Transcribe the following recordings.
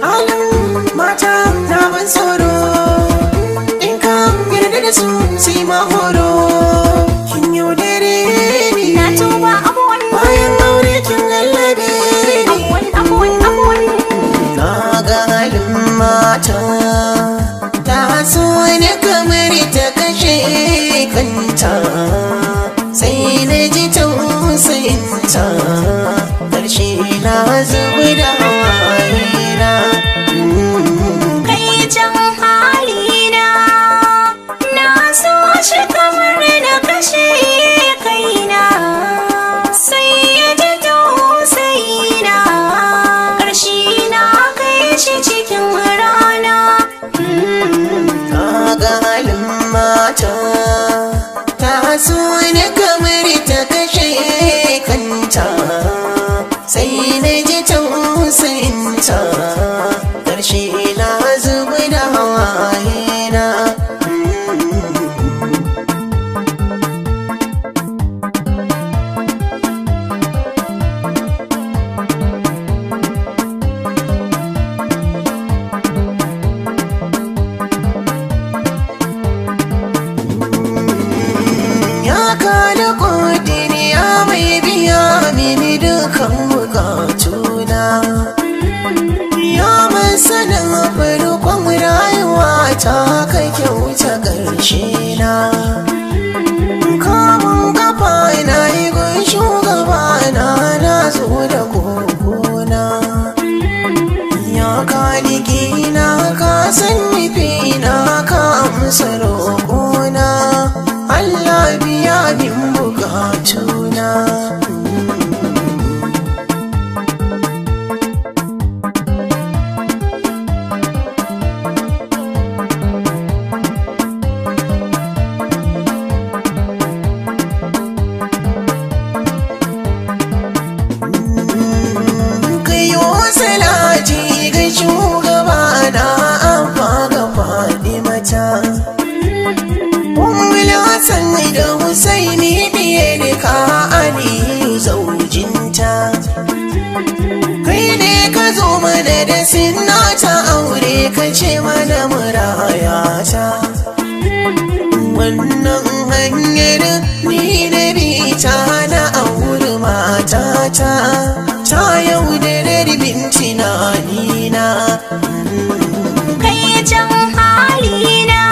halin mata na ban tsoro, in ka yarda da su sai ma horo. Kin yaudare ni na tuba abuwan bayan aure kin lallabe ni. abuwan na ga halin mata ta so ni kamar ta kashe kanta, sai na ji tausayinta ƙarshe na zubi da hawayena. kai can halina na so shi kamar na kashe kaina, sai ya ji tausayina ƙarshe na kai shi cikin rana. Kaga halin mata ta so ni kamar ta kashe kanta, sai na ji tausayinta ƙarshe na zubi da hawayena. Ya kada ƙudiri ya mai biya mini dukan bukatuna, ya masanin farkon rayuwa ta ka kyauta ƙarshe na. Kamun kafa na yi gun shugaba na zo da kokona, ya kaligi na ka san nufi na ka amsa roƙona. Allah biya min bukatuna. Kayo salati ga shugaba na Abba ga Fatimata, Hassan da Husaini diyar ka Aliyu zaujinta. Kai ne ka zo mana da sinna ta aure ka ce mana murayata. Wannan hanyar ni da bita na aure matata, ta yaudarar bin tunanina. kai can halina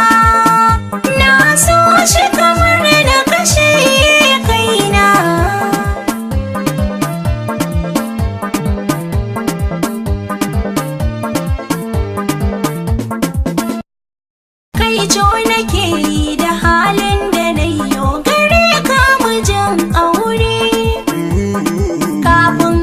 na so shi kamar na kashe kaina, kai co nake yi da halin da na yi gare ka mijin aure. Kafin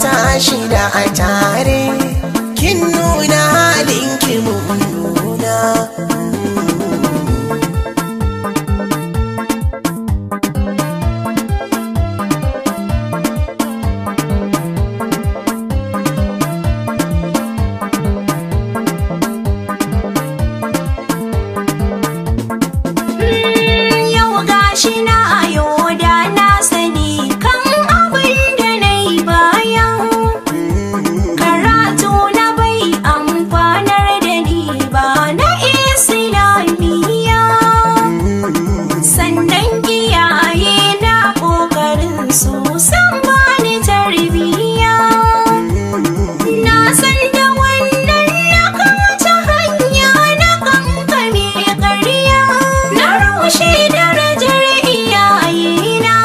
tashi da a tare kin nuna halin ki mummuna. Yau gashi na ayo da na sani kan abin da na yi bayan karatu na bai amfanar da ni ba na islamiyya, sannan iyaye na ƙoƙarin su san bani tarbiyya. Na san da wannan na kauce hanya na kankame ƙarya, na rushe darajar iyayena.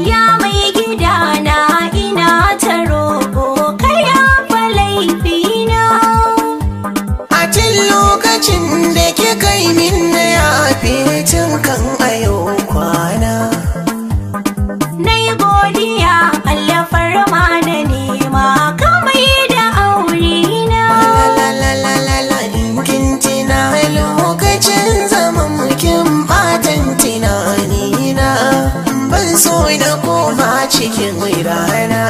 Ya mai gidana ina ta roƙo ka yafa laifina. A tun lokacin da kika yi min na yafe tun kan ayo kwana. Na yi godiya Allah farma da nema ka mai da aurena. La in kin tina lokacin zaman kin batan tunanina, ban so na koma cikin rana.